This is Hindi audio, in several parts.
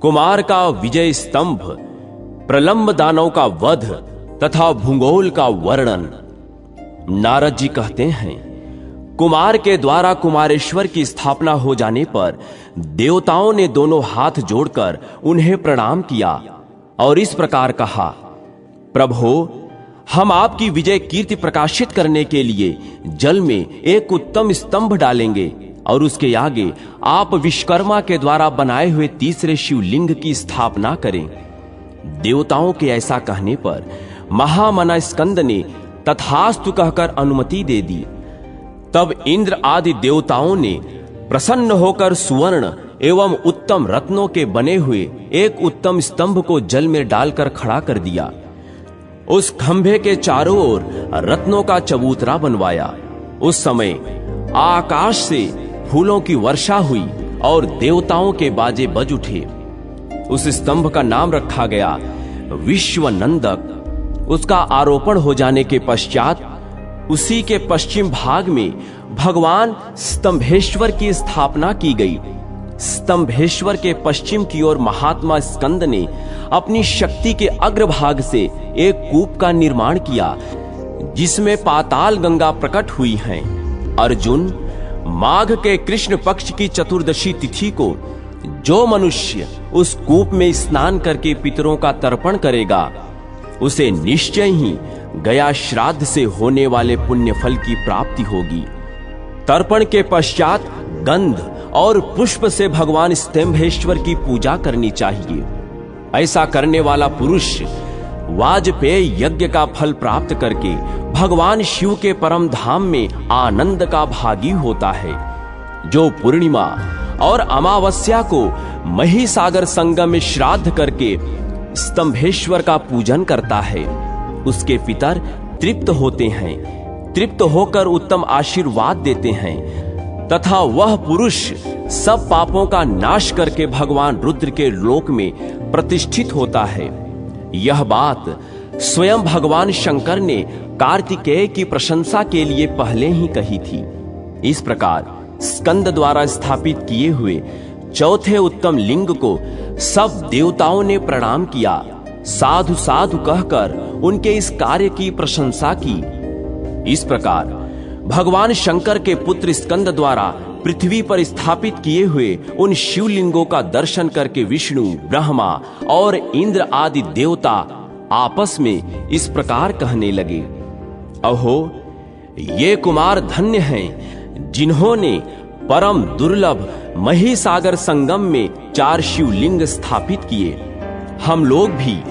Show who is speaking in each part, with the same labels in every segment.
Speaker 1: कुमार का विजय स्तंभ, प्रलंब दानव का वध तथा भूगोल का वर्णन। नारद जी कहते हैं, कुमार के द्वारा कुमारेश्वर की स्थापना हो जाने पर देवताओं ने दोनों हाथ जोड़कर उन्हें प्रणाम किया और इस प्रकार कहा, प्रभो, हम आपकी विजय कीर्ति प्रकाशित करने के लिए जल में एक उत्तम स्तंभ डालेंगे और उसके आगे आप विश्वकर्मा के द्वारा बनाए हुए तीसरे शिवलिंग की स्थापना करें। देवताओं के ऐसा कहने पर महामना स्कंद ने तथास्तु कहकर अनुमति दे दी। तब इंद्र आदि देवताओं ने प्रसन्न होकर सुवर्ण एवं उत्तम रत्नों के बने हुए एक उत्तम स्तंभ को जल में डालकर खड़ा कर दिया। उस खंभे के चारों ओर रत्नों का चबूतरा बनवाया। उस समय आकाश से फूलों की वर्षा हुई और देवताओं के बाजे बज उठे। उस स्तंभ का नाम रखा गया विश्वनंदक। उसका आरोपण हो जाने के पश्चात उसी के पश्चिम भाग में भगवान स्तंभेश्वर की स्थापना की गई। स्तंभेश्वर के पश्चिम की ओर महात्मा स्कंद ने अपनी शक्ति के अग्रभाग से एक कूप का निर्माण किया जिसमें पाताल गंगा प्रकट हुई है। अर्जुन, माघ के कृष्ण पक्ष की चतुर्दशी तिथि को जो मनुष्य उस कूप में स्नान करके पितरों का तर्पण करेगा उसे निश्चय ही गया श्राद्ध से होने वाले पुण्य फल की प्राप्ति होगी। तर्पण के पश्चात गंध और पुष्प से भगवान स्तंभेश्वर की पूजा करनी चाहिए। ऐसा करने वाला पुरुष वाजपेय यज्ञ का फल प्राप्त करके भगवान शिव के परम धाम में आनंद का भागी होता है। जो पूर्णिमा और अमावस्या को महिसागर संगम में श्राद्ध करके स्तंभेश्वर का पूजन करता है उसके पितर तृप्त होते हैं। तृप्त होकर उत्तम आशीर्वाद देते हैं तथा वह पुरुष सब पापों का नाश करके भगवान रुद्र के लोक में प्रतिष्ठित होता है। यह बात स्वयं भगवान शंकर ने कार्तिकेय की प्रशंसा के लिए पहले ही कही थी। इस प्रकार स्कंद द्वारा स्थापित किए हुए चौथे उत्तम लिंग को सब देवताओं ने प्रणाम किया। साधु साधु कहकर उनके इस कार्य की प्रशंसा की। इस प्रकार भगवान शंकर के पुत्र स्कंद द्वारा पृथ्वी पर स्थापित किए हुए उन शिवलिंगों का दर्शन करके विष्णु, ब्रह्मा और इंद्र आदि देवता आपस में इस प्रकार कहने लगे, अहो, ये कुमार धन्य हैं जिन्होंने परम दुर्लभ महिसागर संगम में 4 शिवलिंग स्थापित किए। हम लोग भी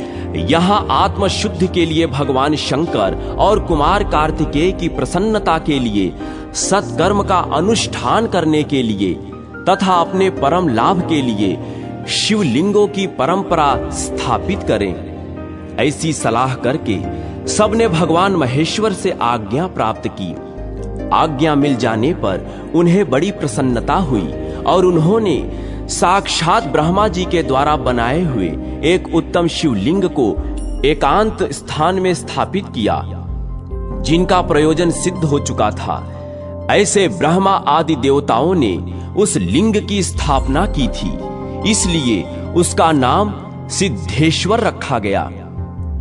Speaker 1: यहाँ आत्म शुद्धि के लिए भगवान शंकर और कुमार कार्तिकेय की प्रसन्नता के लिए, सत्कर्म का अनुष्ठान करने के लिए तथा अपने परम लाभ के लिए शिवलिंगों की परंपरा स्थापित करें। ऐसी सलाह करके सबने भगवान महेश्वर से आज्ञा प्राप्त की। आज्ञा मिल जाने पर उन्हें बड़ी प्रसन्नता हुई और उन्होंने साक्षात ब्रह्मा जी के द्वारा बनाए हुए एक उत्तम शिवलिंग को एकांत स्थान में स्थापित किया जिनका प्रयोजन सिद्ध हो चुका था। ऐसे ब्रह्मा आदि देवताओं ने उस लिंग की स्थापना की थी, इसलिए उसका नाम सिद्धेश्वर रखा गया।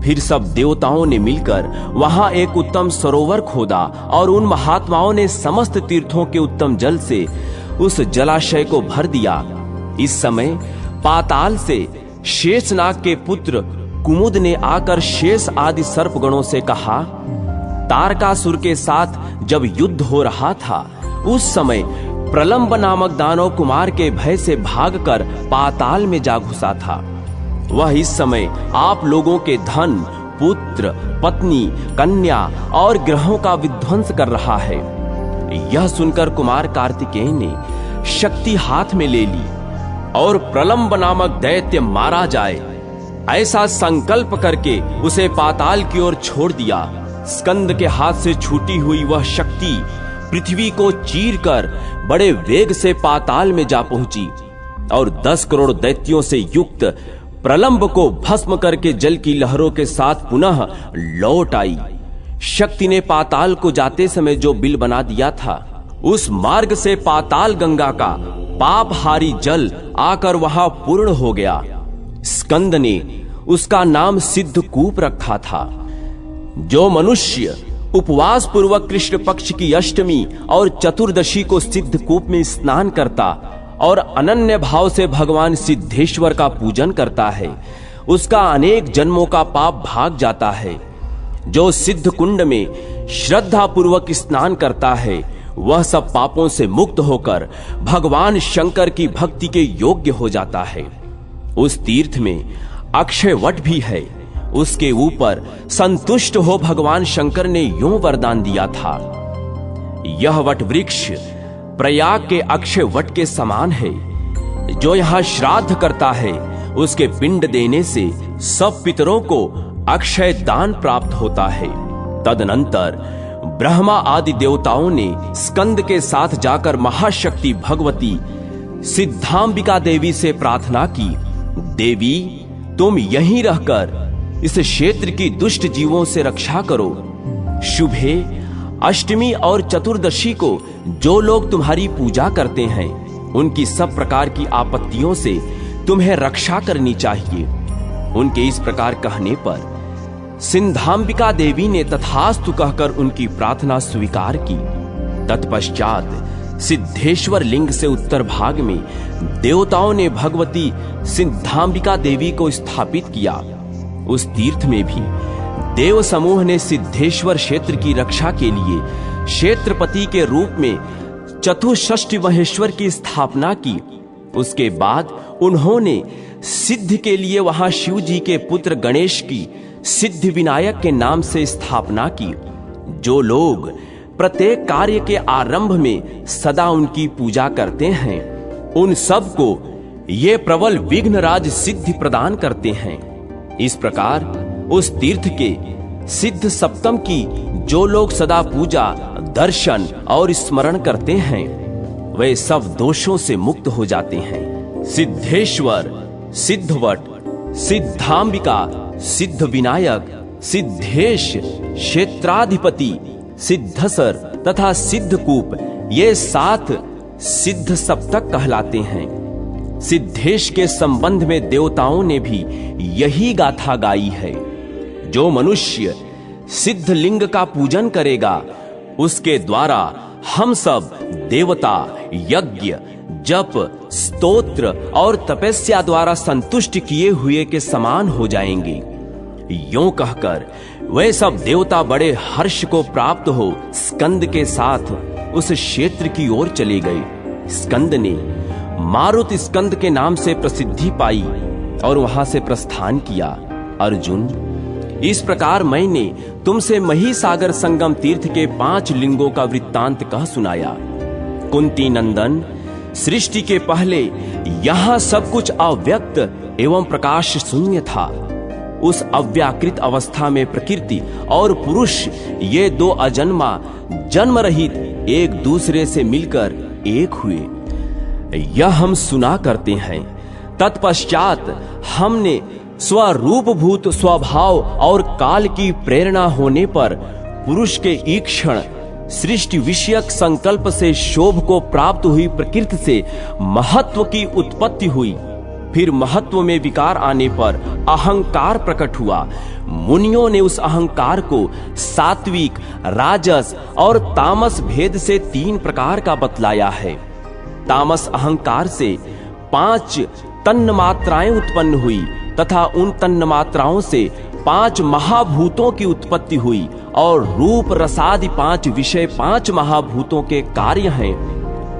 Speaker 1: फिर सब देवताओं ने मिलकर वहां एक उत्तम सरोवर खोदा और उन महात्माओं ने समस्त तीर्थों के उत्तम जल से उस जलाशय को भर दिया। इस समय पाताल से शेषनाग के पुत्र कुमुद ने आकर शेष आदि सर्पगणों से कहा, तारकासुर के साथ जब युद्ध हो रहा था उस समय प्रलंब नामक दानव कुमार के भय से भागकर पाताल में जा घुसा था। वह इस समय आप लोगों के धन, पुत्र, पत्नी, कन्या और ग्रहों का विध्वंस कर रहा है। यह सुनकर कुमार कार्तिकेय ने शक्ति हाथ में ले ली और प्रलंब नामक दैत्य मारा जाए ऐसा संकल्प करके उसे पाताल की ओर छोड़ दिया। स्कंद के हाथ से छूटी हुई वह शक्ति पृथ्वी को चीरकर बड़े वेग से पाताल में जा पहुंची और 10 करोड़ दैत्यों से युक्त प्रलंब को भस्म करके जल की लहरों के साथ पुनः लौट आई। शक्ति ने पाताल को जाते समय जो बिल बना दिया था उस मार्ग से पाताल गंगा का पापहारी जल आकर वहां पूर्ण हो गया स्कंद ने उसका नाम सिद्धकूप रखा था। जो मनुष्य उपवास पूर्वक कृष्ण पक्ष की अष्टमी और चतुर्दशी को सिद्धकूप में स्नान करता और अनन्य भाव से भगवान सिद्धेश्वर का पूजन करता है, उसका अनेक जन्मों का पाप भाग जाता है। जो सिद्ध कुंड में श्रद्धा पूर्वक स्नान करता है, वह सब पापों से मुक्त होकर भगवान शंकर की भक्ति के योग्य हो जाता है। उस तीर्थ में अक्षय वट भी है। उसके ऊपर संतुष्ट हो भगवान शंकर ने यूं वरदान दिया था, यह वट वृक्ष प्रयाग के अक्षय वट के समान है। जो यहाँ श्राद्ध करता है, उसके पिंड देने से सब पितरों को अक्षय दान प्राप्त होता है। तदनंतर ब्रह्मा आदि देवताओं ने स्कंद के साथ जाकर महाशक्ति भगवती सिद्धांबिका देवी से प्रार्थना की, देवी तुम यहीं रहकर इस क्षेत्र की दुष्ट जीवों से रक्षा करो। शुभे अष्टमी और चतुर्दशी को जो लोग तुम्हारी पूजा करते हैं, उनकी सब प्रकार की आपत्तियों से तुम्हें रक्षा करनी चाहिए। उनके इस प्रकार कहने पर सिद्धांबिका देवी ने तथास्तु कहकर उनकी प्रार्थना स्वीकार की। तत्पश्चात सिद्धेश्वर लिंग से उत्तर भाग में देवताओं ने भगवती सिद्धांबिका देवी को स्थापित किया। उस तीर्थ में भी देव समूह ने सिद्धेश्वर क्षेत्र की रक्षा के लिए क्षेत्रपति के रूप में चतुष्षष्टि महेश्वर की स्थापना की। उसके बाद उन्होंने सिद्ध के लिए वहां शिव जी के पुत्र गणेश की सिद्धि विनायक के नाम से स्थापना की। जो लोग प्रत्येक कार्य के आरंभ में सदा उनकी पूजा करते हैं, उन सब को ये प्रबल विघ्नराज सिद्धि प्रदान करते हैं। इस प्रकार उस तीर्थ के सिद्ध सप्तम की जो लोग सदा पूजा, दर्शन और स्मरण करते हैं, वे सब दोषों से मुक्त हो जाते हैं। सिद्धेश्वर, सिद्धवट, सिद्धांबिका, सिद्ध विनायक, सिद्धेश, क्षेत्राधिपति, सिद्धसर तथा सिद्धकूप, ये 7 सिद्ध सप्तक कहलाते हैं। सिद्धेश के संबंध में देवताओं ने भी यही गाथा गाई है। जो मनुष्य सिद्ध लिंग का पूजन करेगा, उसके द्वारा हम सब देवता यज्ञ, जप, स्तोत्र और तपस्या द्वारा संतुष्ट किए हुए के समान हो जाएंगे। यों कहकर वे सब देवता बड़े हर्ष को प्राप्त हो स्कंद के साथ उस क्षेत्र की ओर चले गए। स्कंद ने मारुत स्कंद के नाम से प्रसिद्धि पाई और वहां से प्रस्थान किया। अर्जुन, इस प्रकार मैंने तुमसे महिसागर संगम तीर्थ के 5 लिंगों का वृत्तांत कह सुनाया। कुंती नंदन, सृष्टि के पहले यहाँ सब कुछ अव्यक्त एवं प्रकाश शून्य था। उस अव्याकृत अवस्था में प्रकृति और पुरुष, ये 2 अजन्मा जन्म रहित एक दूसरे से मिलकर एक हुए। यह हम सुना करते हैं। तत्पश्चात हमने स्वरूपभूत स्वभाव और काल की प्रेरणा होने पर पुरुष के ईक्षण सृष्टि विषयक संकल्प से शोभ को प्राप्त हुई प्रकृति से महत्व की उत्पत्ति हुई। फिर महत्व में विकार आने पर अहंकार प्रकट हुआ। मुनियों ने उस अहंकार को सात्विक, राजस और तामस भेद से 3 प्रकार का बतलाया है। तामस अहंकार से 5 तन्मात्राएं उत्पन्न हुई तथा उन तन्मात्राओं से 5 महाभूतों की उत्पत्ति हुई और रूप रसादि 5 विषय 5 महाभूतों के कार्य हैं।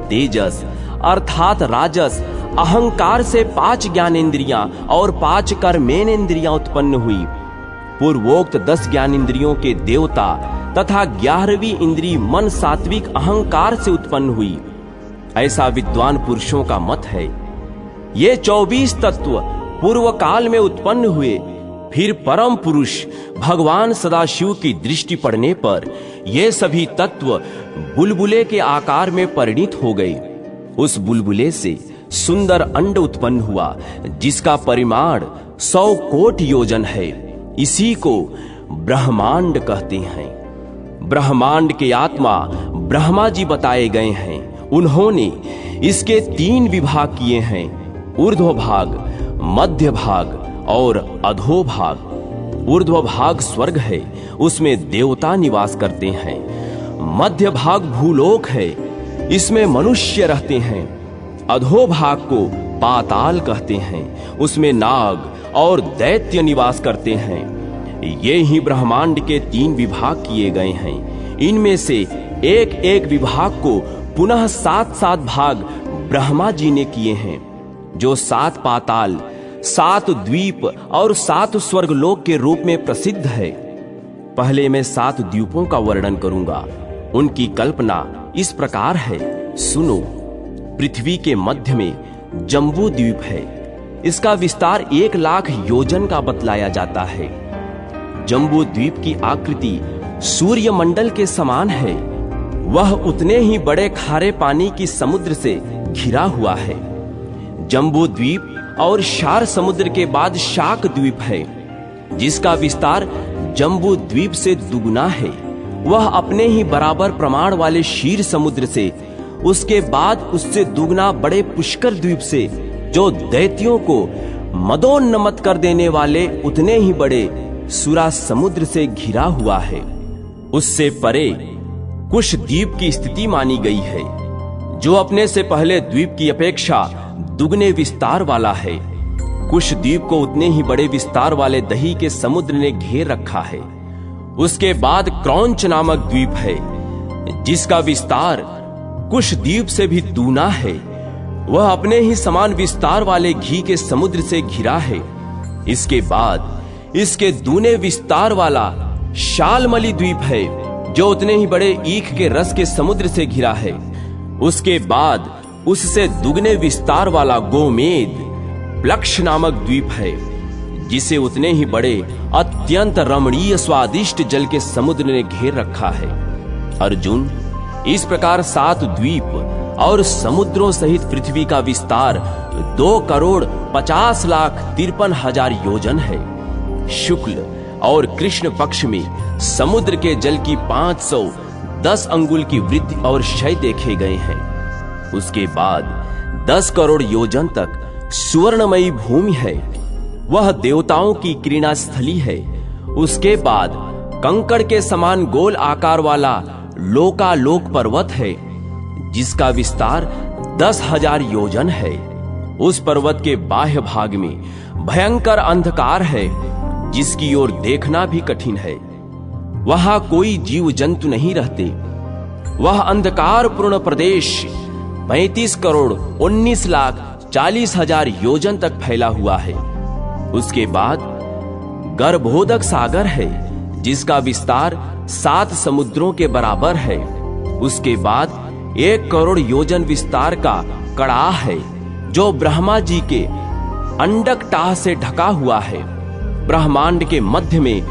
Speaker 1: तेजस अर्थात राजस अहंकार से 5 ज्ञानेंद्रियां और 5 कर्मेंद्रियां उत्पन्न हुई। पूर्वोक्त 10 ज्ञानेंद्रियों के देवता तथा 11वीं इंद्रिय मन सात्विक अहंकार से उत्पन्न हुई, ऐसा विद्वान पुरुषों का मत है। ये 24 तत्व पूर्व काल में उत्पन्न हुए। फिर परम पुरुष भगवान सदाशिव की दृष्टि पड़ने पर ये सभी तत्व बुलबुले के आकार में परिणित हो गए। उस बुलबुले से सुंदर अंड उत्पन्न हुआ, जिसका परिमाण 100 कोटि योजन है। इसी को ब्रह्मांड कहते हैं। ब्रह्मांड के आत्मा ब्रह्मा जी बताए गए हैं। उन्होंने इसके 3 विभाग किए हैं, ऊर्ध्व भाग, मध्य भाग और अधो भाग। ऊर्ध्व भाग स्वर्ग है, उसमें देवता निवास करते हैं। मध्य भाग भूलोक है, इसमें मनुष्य रहते हैं। अधो भाग को पाताल कहते हैं, उसमें नाग और दैत्य निवास करते हैं। ये ही ब्रह्मांड के 3 विभाग किए गए हैं। इनमें से एक एक विभाग को पुनः 7-7 भाग ब्रह्मा जी ने किए हैं, जो 7 पाताल, 7 द्वीप और 7 स्वर्गलोक के रूप में प्रसिद्ध है। पहले मैं 7 द्वीपों का वर्णन करूंगा। उनकी कल्पना इस प्रकार है, सुनो। पृथ्वी के मध्य में जम्बू द्वीप है। इसका विस्तार 1 लाख योजन का बतलाया जाता है। जम्बू द्वीप की आकृति सूर्य मंडल के समान है। वह उतने ही बड़े खारे पानी की समुद्र से घिरा हुआ है। जम्बू द्वीप और शार समुद्र के बाद शाक द्वीप है, जिसका विस्तार जम्बू द्वीप से दुगना है। वह अपने ही बराबर प्रमाण वाले क्षीर समुद्र से, उसके बाद उससे दुगना बड़े पुष्कर द्वीप से, जो दैत्यों को मदोन्नमत कर देने वाले उतने ही बड़े सुरा समुद्र से घिरा हुआ है। उससे परे कुश द्वीप की स्थिति मानी गई है, जो अपने से पहले द्वीप की अपेक्षा दुगने विस्तार वाला है। कुश द्वीप को उतने ही बड़े विस्तार वाले दही के समुद्र ने घेर रखा है। उसके बाद क्रौंच नामक द्वीप है, जिसका विस्तार कुश द्वीप से भी दूना है। वह अपने ही समान विस्तार वाले घी के समुद्र से घिरा है। इसके बाद इसके दूने विस्तार वाला शालमली द्वीप है, जो उतने ही बड़े ईख के रस के समुद्र से घिरा है। उसके बाद उससे दुगने विस्तार वाला गोमेद प्लक्ष नामक द्वीप है, जिसे उतने ही बड़े अत्यंत रमणीय स्वादिष्ट जल के समुद्र ने घेर रखा है। अर्जुन, इस प्रकार 7 द्वीप और समुद्रों सहित पृथ्वी का विस्तार 2,50,53,000 योजन है। शुक्ल और कृष्ण पक्ष में समुद्र के जल की 510 अंगुल की वृद्धि और क्षय देखे गए हैं। उसके बाद 10 करोड़ योजन तक सुवर्णमयी भूमि है, वह देवताओं की क्रीड़ा स्थली है। उसके बाद कंकड़ के समान गोल आकार वाला लोकालोक पर्वत है, जिसका विस्तार 10,000 योजन है। उस पर्वत के बाह्य भाग में भयंकर अंधकार है, जिसकी ओर देखना भी कठिन है। वहां कोई जीव जंतु नहीं रहते। वह अंधकार पूर्ण प्रदेश 35,19,40,000 योजन तक फैला हुआ है। उसके बाद गर्भोदक सागर है, जिसका विस्तार 7 समुद्रों के बराबर है। उसके बाद 1 करोड़ योजन विस्तार का कड़ाह है, जो ब्रह्मा जी के अंडक टाह से ढका हुआ है। ब्रह्मांड के मध्य में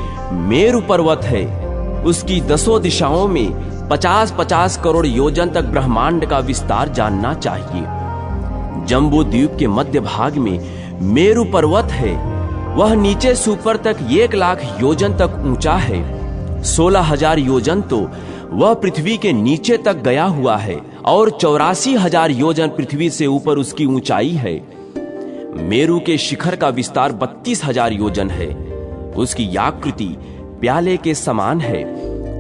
Speaker 1: मेरु पर्वत है। उसकी 10 दिशाओं में 50-50 करोड़ योजन तक ब्रह्मांड का विस्तार जानना चाहिए। जम्बू द्वीप के मध्य भाग में मेरु पर्वत है। वह नीचे से ऊपर तक 1 लाख योजन तक ऊंचा है। 16,000 योजन तो वह पृथ्वी के नीचे तक गया हुआ है और 84,000 योजन पृथ्वी से ऊपर उसकी ऊंचाई है। मेरु के शिखर का विस्तार 32,000 योजन है। उसकी आकृति प्याले के समान है।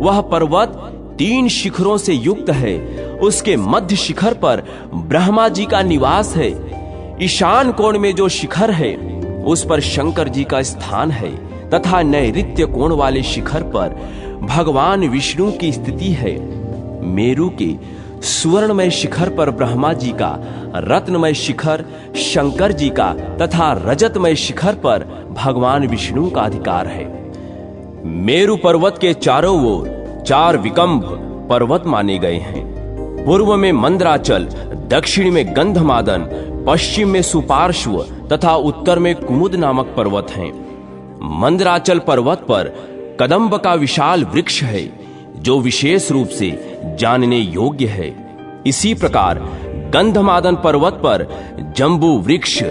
Speaker 1: वह पर्वत 3 शिखरों से युक्त है। उसके मध्य शिखर पर ब्रह्मा जी का निवास है। ईशान कोण में जो शिखर है, उस पर शंकर जी का स्थान है तथा नैऋत्य कोण वाले शिखर पर भगवान विष्णु की स्थिति है। मेरु के सुवर्णमय शिखर पर ब्रह्मा जी का, रत्नमय शिखर शंकर जी का तथा रजतमय शिखर पर भगवान विष्णु का अधिकार है। मेरु पर्वत के चारों ओर 4 विकम्भ पर्वत माने गए हैं। पूर्व में मंदराचल, दक्षिण में गंधमादन, पश्चिम में सुपार्श्व तथा उत्तर में कुमुद नामक पर्वत हैं। मंदराचल पर्वत पर कदम्ब का विशाल वृक्ष है, जो विशेष रूप से जानने योग्य है। इसी प्रकार गंधमादन पर्वत पर जम्बू वृक्ष,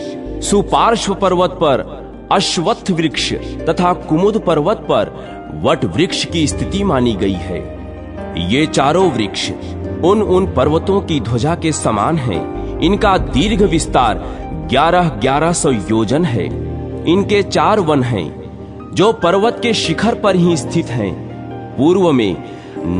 Speaker 1: सुपार्श्व पर्वत पर अश्वत्थ वृक्ष तथा कुमुद पर्वत पर वट वृक्ष की स्थिति मानी गई है। ये चारों वृक्ष उन पर्वतों की ध्वजा के समान हैं। इनका दीर्घ विस्तार 1100 योजन है। इनके 4 वन हैं जो पर्वत के शिखर पर ही स्थित हैं। पूर्व में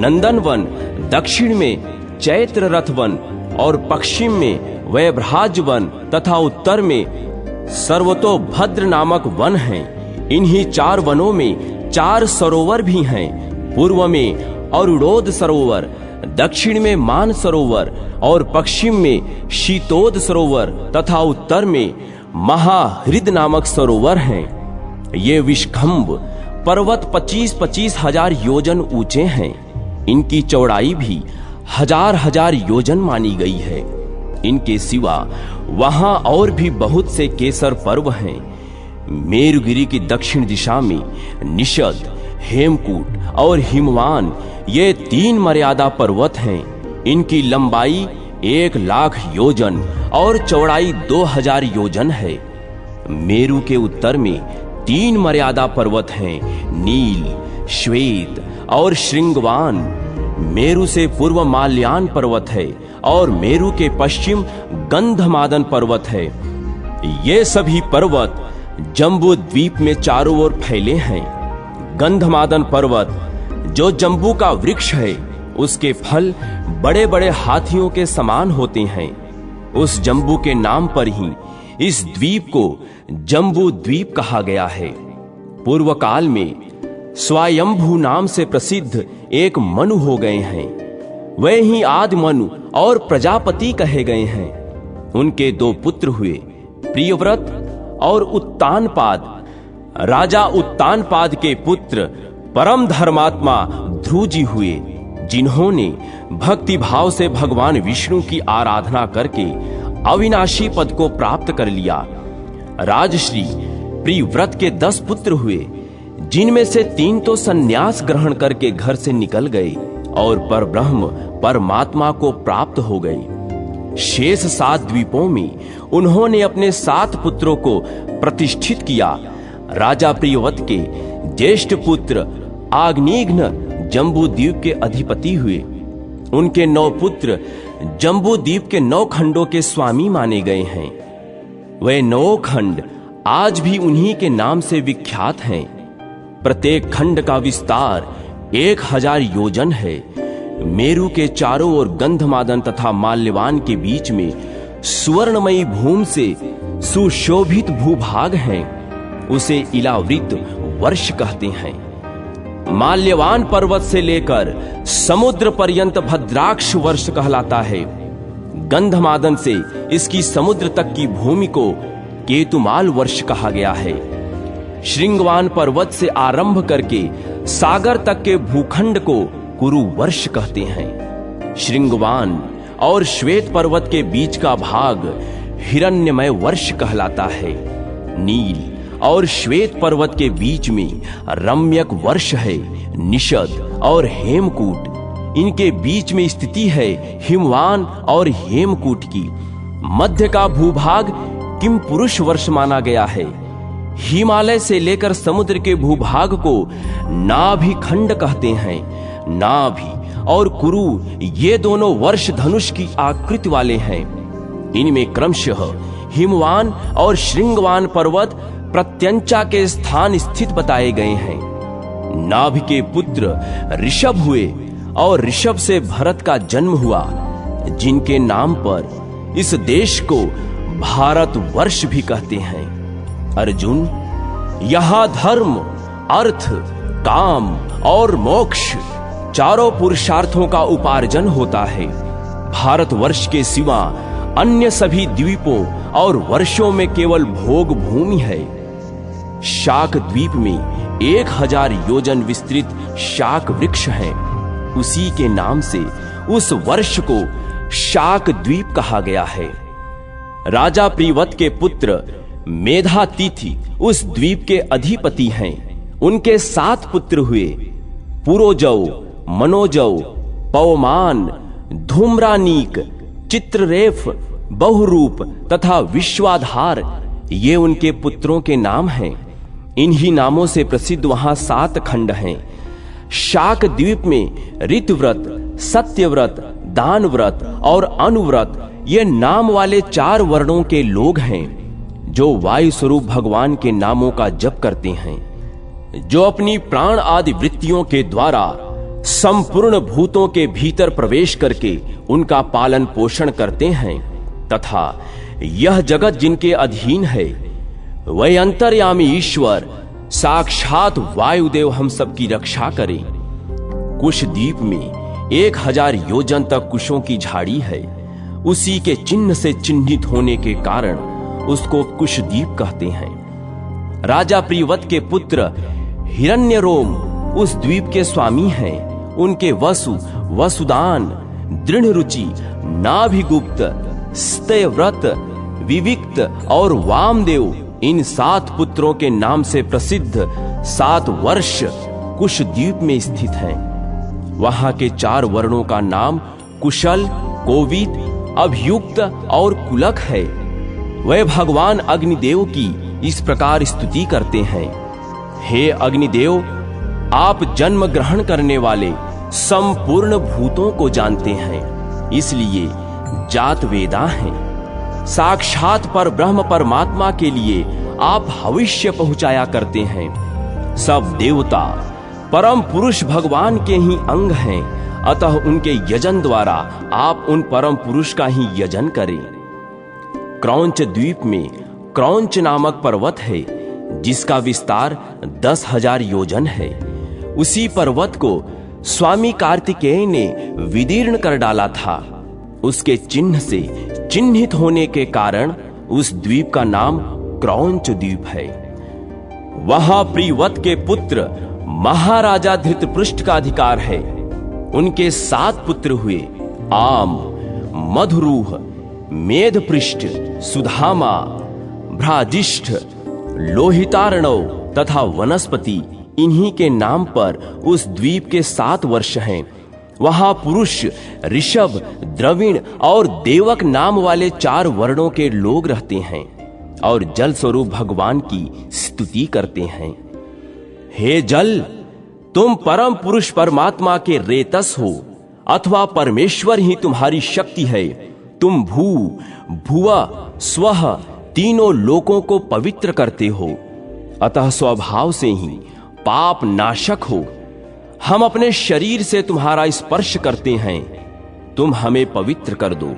Speaker 1: नंदन वन, दक्षिण में चैत्र रथ वन और पश्चिम में वैभ्राज वन तथा उत्तर में सर्वतोभद्र नामक वन हैं। इन्हीं 4 वनों में 4 सरोवर भी हैं। पूर्व में अरुणोद सरोवर, दक्षिण में मान सरोवर और पश्चिम में शीतोद सरोवर तथा उत्तर में महाहृद नामक सरोवर हैं। ये विषखंभ पर्वत 25-25 हजार योजन ऊंचे हैं। इनकी चौड़ाई भी हजार योजन मानी गई है। इनके सिवा वहां और भी बहुत से केसर पर्व हैं। मेरुगिरी की दक्षिण दिशा में निषद, हेमकूट और हिमवान ये 3 मर्यादा पर्वत हैं। इनकी लंबाई 1,00,000 योजन और चौड़ाई 2000 योजन है। मेरु के उत्तर में 3 मर्यादा पर्वत हैं, नील, श्वेत और श्रृंगवान। मेरु से पूर्व माल्यान पर्वत है और मेरु के पश्चिम गंधमादन पर्वत है। ये सभी पर्वत जम्बू द्वीप में चारों ओर फैले हैं। गंधमादन पर्वत जो जम्बू का वृक्ष है, उसके फल बड़े बड़े हाथियों के समान होते हैं। उस जम्बू के नाम पर ही इस द्वीप को जम्बू द्वीप कहा गया है। पूर्व काल में स्वायंभू नाम से प्रसिद्ध एक मनु हो गए हैं। वे ही आदि मनु और प्रजापति कहे गए हैं। उनके 2 पुत्र हुए, प्रियव्रत और उत्तानपाद। राजा उत्तानपाद के पुत्र परम धर्मात्मा ध्रुव जी हुए, जिन्होंने भक्ति भाव से भगवान विष्णु की आराधना करके अविनाशी पद को प्राप्त कर लिया। राजश्री प्रियव्रत के 10 पुत्र हुए, जिनमें से 3 तो संन्यास ग्रहण करके घर से निकल गए और परब्रह्म परमात्मा को प्राप्त हो गए। शेष 7 द्वीपों में उन्होंने अपने 7 पुत्रों को प्रतिष्ठित किया। राजा प्रियव्रत के ज्येष्ठ पुत्र आग्नेघ्न जम्बू द्वीप के अधिपति हुए। उनके 9 पुत्र जम्बू द्वीप के 9 खंडों के स्वामी माने गए हैं। वे 9 खंड आज भी उन्हीं के नाम से विख्यात हैं। प्रत्येक खंड का विस्तार 1000 योजन है। मेरु के चारों ओर गंधमादन तथा माल्यवान के बीच में सुवर्णमयी भूमि से सुशोभित भूभाग है। उसे इलावृत वर्ष कहते हैं। माल्यवान पर्वत से लेकर समुद्र पर्यंत भद्राक्ष वर्ष कहलाता है। गंधमादन से इसकी समुद्र तक की भूमि को केतुमाल वर्ष कहा गया है। श्रृंगवान पर्वत से आरंभ करके सागर तक के भूखंड को कुरु वर्ष कहते हैं। श्रृंगवान और श्वेत पर्वत के बीच का भाग हिरण्यमय वर्ष कहलाता है। नील और श्वेत पर्वत के बीच में रम्यक वर्ष है। निषद और हेमकूट इनके बीच में स्थिति है। हिमवान और हेमकूट की मध्य का भूभाग किम पुरुष वर्ष माना गया है। हिमालय से लेकर समुद्र के भूभाग को नाभि खंड कहते हैं। नाभि और कुरु ये दोनों वर्ष धनुष की आकृति वाले हैं। इनमें क्रमशः हिमवान और श्रृंगवान पर्वत प्रत्यंचा के स्थान स्थित बताए गए हैं। नाभि के पुत्र ऋषभ हुए और ऋषभ से भरत का जन्म हुआ, जिनके नाम पर इस देश को भारत वर्ष भी कहते हैं। अर्जुन, यहां धर्म, अर्थ, काम और मोक्ष चारों पुरुषार्थों का उपार्जन होता है। भारतवर्ष के सिवा अन्य सभी द्वीपों और वर्षों में केवल भोग भूमि है। शाक द्वीप में 1000 योजन विस्तृत शाक वृक्ष है। उसी के नाम से उस वर्ष को शाक द्वीप कहा गया है। राजा प्रियव्रत के पुत्र मेधातिथि उस द्वीप के अधिपति हैं। उनके 7 पुत्र हुए, पुरोजव, मनोजव, पवमान, धूम्रानीक, चित्ररेफ, बहुरूप तथा विश्वाधार ये उनके पुत्रों के नाम हैं। इन्हीं नामों से प्रसिद्ध वहां 7 खंड हैं। शाक द्वीप में ऋतव्रत, सत्यव्रत, दान व्रत और अनुव्रत ये नाम वाले 4 वर्णों के लोग हैं जो वायु स्वरूप भगवान के नामों का जप करते हैं, जो अपनी प्राण आदि वृत्तियों के द्वारा संपूर्ण भूतों के भीतर प्रवेश करके उनका पालन पोषण करते हैं तथा यह जगत जिनके अधीन है वह अंतर्यामी ईश्वर साक्षात वायुदेव हम सबकी रक्षा करें। कुशद्वीप में 1000 योजन तक कुशों की झाड़ी है। उसी के चिन्ह से चिन्हित होने के कारण उसको कुशद्वीप कहते हैं। राजा प्रियव्रत के पुत्र हिरण्यरोम उस द्वीप के स्वामी हैं। उनके वसु, वसुदान, दृढ़ रुचि, नाभिगुप्त, स्तयव्रत, विविक्त और वामदेव इन 7 पुत्रों के नाम से प्रसिद्ध 7 वर्ष कुशद्वीप में स्थित हैं। वहां के 4 वर्णों का नाम कुशल, कोविद, अभियुक्त और कुलक है। वे भगवान अग्निदेव की इस प्रकार स्तुति करते हैं। हे अग्निदेव, आप जन्म ग्रहण करने वाले संपूर्ण भूतों को जानते हैं, इसलिए जात वेदा हैं। साक्षात पर ब्रह्म परमात्मा के लिए आप भविष्य पहुंचाया करते हैं। सब देवता परम पुरुष भगवान के ही अंग हैं, अतः उनके यजन द्वारा आप उन परम पुरुष का ही यजन करें। क्रौंच द्वीप में क्रौंच नामक पर्वत है जिसका विस्तार 10,000 योजन है। उसी पर्वत को स्वामी कार्तिकेय ने विदीर्ण कर डाला था। उसके चिन्ह से चिन्हित होने के कारण उस द्वीप का नाम क्रौंच द्वीप है। वहां प्रियव्रत के पुत्र महाराजा धृतपृष्ठ का अधिकार है। उनके 7 पुत्र हुए आम, मधुरूह, मेधपृष्ठ, सुधामा, भ्राजिष्ठ, लोहितार्णव तथा वनस्पति। इन्हीं के नाम पर उस द्वीप के 7 वर्ष हैं। वहां पुरुष, ऋषभ, द्रविण और देवक नाम वाले 4 वर्णों के लोग रहते हैं और जल स्वरूप भगवान की स्तुति करते हैं। हे जल, तुम परम पुरुष परमात्मा के रेतस हो अथवा परमेश्वर ही तुम्हारी शक्ति है। तुम भू, भुवा, स्वः तीनों लोकों को पवित्र करते हो, अतः स्वभाव से ही पाप नाशक हो। हम अपने शरीर से तुम्हारा स्पर्श करते हैं, तुम हमें पवित्र कर दो।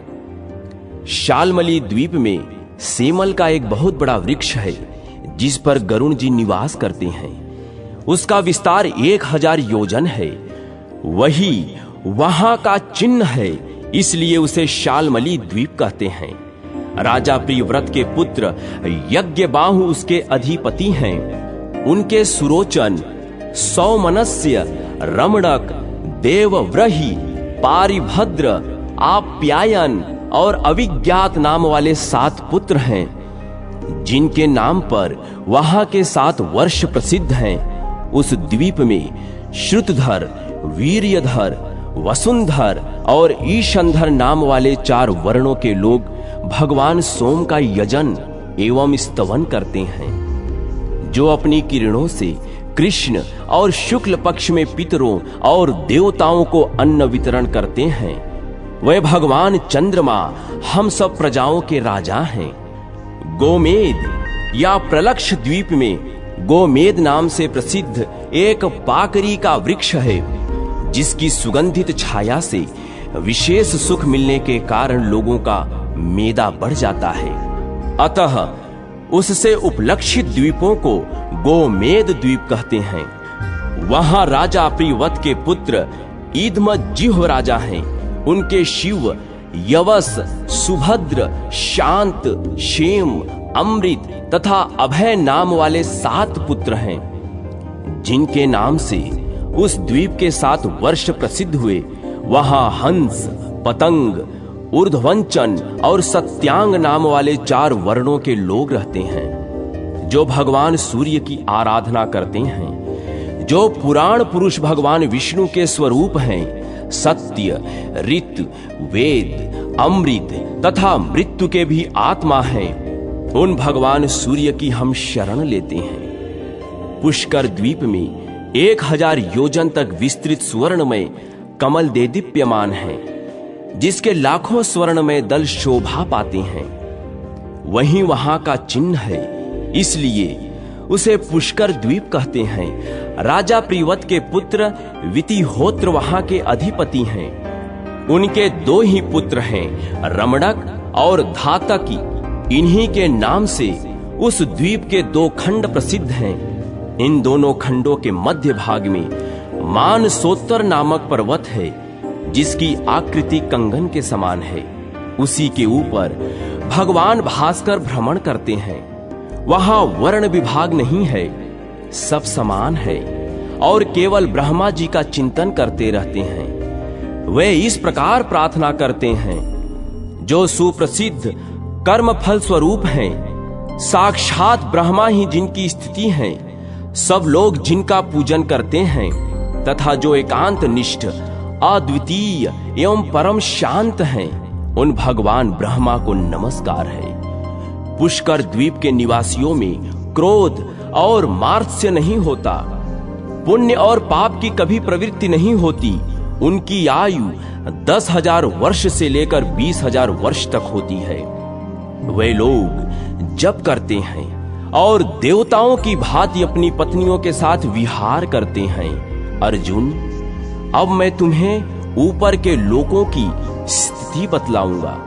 Speaker 1: शालमली द्वीप में सेमल का एक बहुत बड़ा वृक्ष है जिस पर गरुण जी निवास करते हैं। उसका विस्तार 1000 योजन है। वही वहां का चिन्ह है, इसलिए उसे शालमली द्वीप कहते हैं। राजा प्रियव्रत के पुत्र यज्ञबाहु उसके अधिपति हैं। उनके सुरोचन, सौमनस्य, रमणक, देवव्रही, पारिभद्र, आप्यायन और अविज्ञात नाम वाले 7 पुत्र हैं जिनके नाम पर वहां के 7 वर्ष प्रसिद्ध हैं। उस द्वीप में श्रुतधर, वीर्यधर, वसुंधर और ईशंधर नाम वाले 4 वर्णों के लोग भगवान सोम का यजन एवं स्तवन करते हैं, जो अपनी किरणों से कृष्ण और शुक्ल पक्ष में पितरों और देवताओं को अन्न वितरण करते हैं। वे भगवान चंद्रमा हम सब प्रजाओं के राजा हैं। गोमेद या प्रलक्ष द्वीप में गोमेद नाम से प्रसिद्ध एक पाकरी का वृक्ष है जिसकी सुगंधित छाया से विशेष सुख मिलने के कारण लोगों का मेदा बढ़ जाता है। अतः उससे उपलक्षित द्वीपों को गोमेद द्वीप कहते हैं। वहां राजा प्रियव्रत के पुत्र ईदमज्जिह्व राजा हैं। उनके शिव, यवस, सुभद्र, शांत, क्षेम, अमृत तथा अभय नाम वाले 7 पुत्र हैं जिनके नाम से उस द्वीप के 7 वर्ष प्रसिद्ध हुए। वहां हंस, पतंग, ऊर्ध्वंचन और सत्यांग नाम वाले 4 वर्णों के लोग रहते हैं जो भगवान सूर्य की आराधना करते हैं, जो पुराण पुरुष भगवान विष्णु के स्वरूप हैं। सत्य, ऋत, वेद, अमृत तथा मृत्यु के भी आत्मा हैं। उन भगवान सूर्य की हम शरण लेते हैं। पुष्कर द्वीप में 1000 योजन तक विस्तृत सुवर्ण में कमल देदीप्यमान है। जिसके लाखों स्वर्णमय दल शोभा पाते हैं, वहीं वहां का चिन्ह है, इसलिए उसे पुष्कर द्वीप कहते हैं। राजा प्रिवत के पुत्र वितिहोत्र वहां के अधिपति हैं। उनके 2 ही पुत्र हैं, रमणक और धातकी। इन्हीं के नाम से उस द्वीप के 2 खंड प्रसिद्ध हैं। इन दोनों खंडों के मध्य भाग में मानसोत्तर नामक पर्वत है, जिसकी आकृति कंगन के समान है। उसी के ऊपर भगवान भास्कर भ्रमण करते हैं। वहां वर्ण विभाग नहीं है, सब समान है और केवल ब्रह्मा जी का चिंतन करते रहते हैं। वे इस प्रकार प्रार्थना करते हैं, जो सुप्रसिद्ध कर्म फल स्वरूप हैं, साक्षात ब्रह्मा ही जिनकी स्थिति है, सब लोग जिनका पूजन करते हैं, तथा जो एकांत निष्ठ, अद्वितीय एवं परम शांत हैं, उन भगवान ब्रह्मा को नमस्कार है। पुष्कर द्वीप के निवासियों में क्रोध और मात्सर्य नहीं होता, पुण्य और पाप की कभी प्रवृत्ति नहीं होती। उनकी आयु 10,000 वर्ष से लेकर 20,000 वर्ष तक होती है। वे लोग जप करते हैं और देवताओं की भांति अपनी पत्नियों के साथ विहार करते हैं। अर्जुन, अब मैं तुम्हें ऊपर के लोकों की स्थिति बतलाऊंगा।